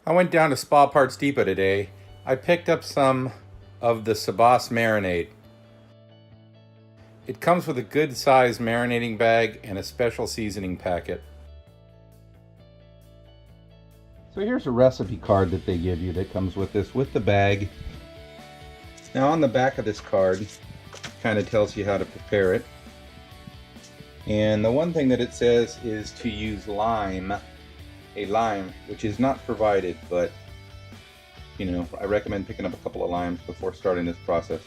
I went down to Spa Parts Depot today. I picked up some of the Sabauce Marinade. It comes with a good size marinating bag and a special seasoning packet. So here's a recipe card that they give you that comes with this, with the bag. Now on the back of this card, kind of tells you how to prepare it. And the one thing that it says is to use lime, which is not provided, but you know, I recommend picking up a couple of limes before starting this process.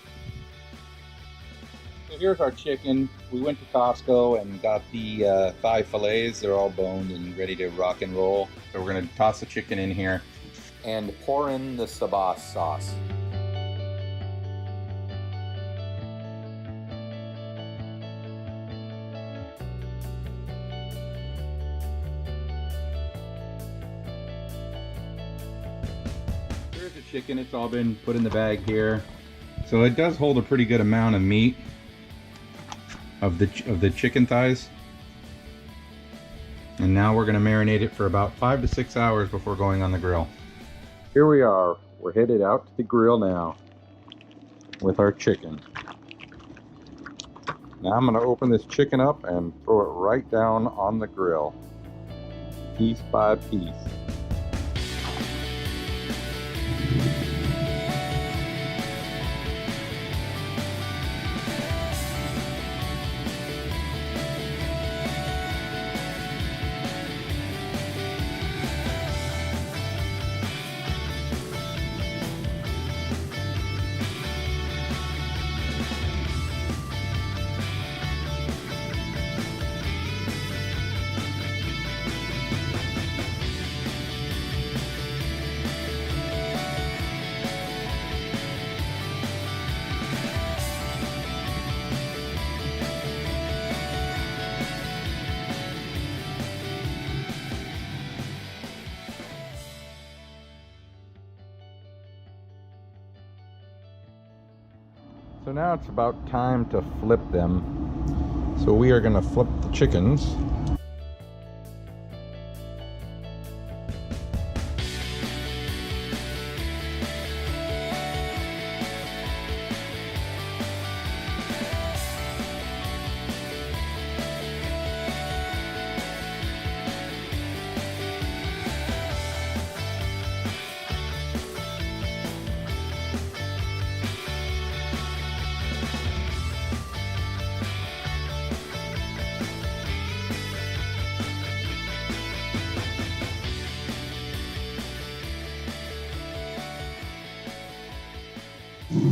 So here's our chicken. We went to Costco and got the thigh fillets. They're all boned and ready to rock and roll. So we're going to toss the chicken in here and pour in the Sabauce sauce. Here's the chicken. It's all been put in the bag here. So it does hold a pretty good amount of meat of the chicken thighs. And now we're going to marinate it for about 5 to 6 hours before going on the grill. Here we are. We're headed out to the grill now with our chicken. Now I'm going to open this chicken up and throw it right down on the grill, piece by piece. So now it's about time to flip them. So we are going to flip the chickens.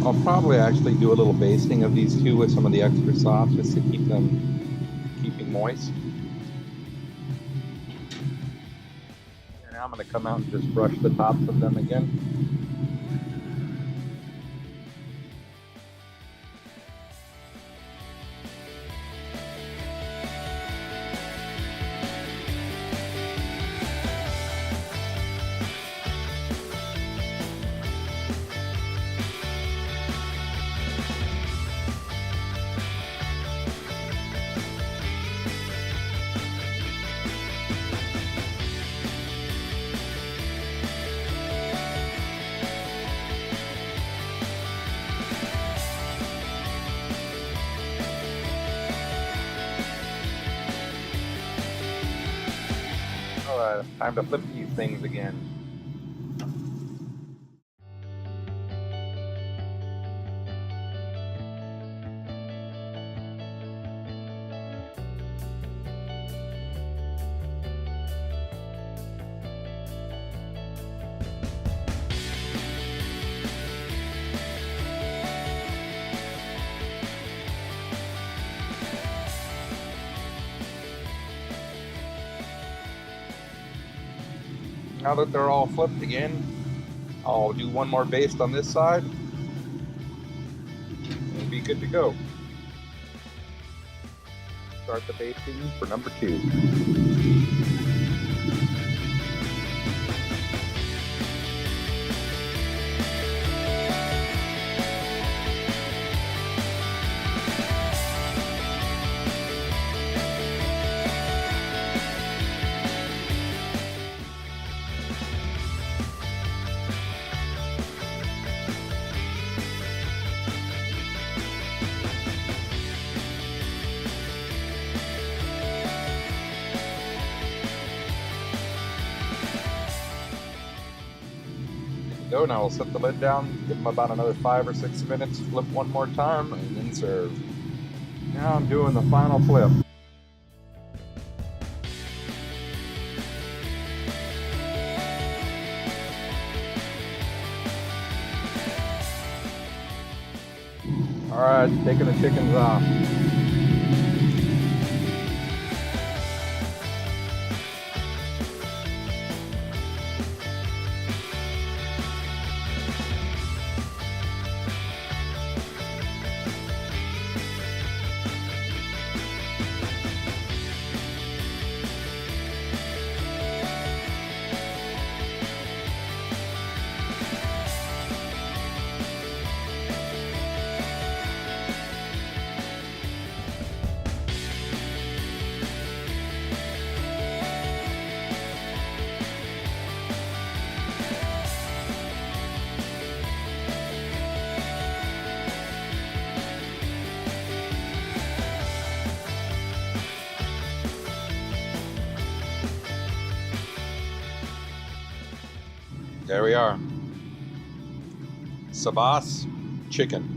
I'll probably actually do a little basting of these two with some of the extra sauce just to keep them moist. And now I'm going to come out and just brush the tops of them again. Time to flip these things again. Now that they're all flipped again, I'll do one more baste on this side and be good to go. Start the basting for number 2. go. Now we'll set the lid down, give them about another 5 or 6 minutes, flip one more time, and then serve. Now I'm doing the final flip. Alright, taking the chickens off. There we are. Sabauce chicken.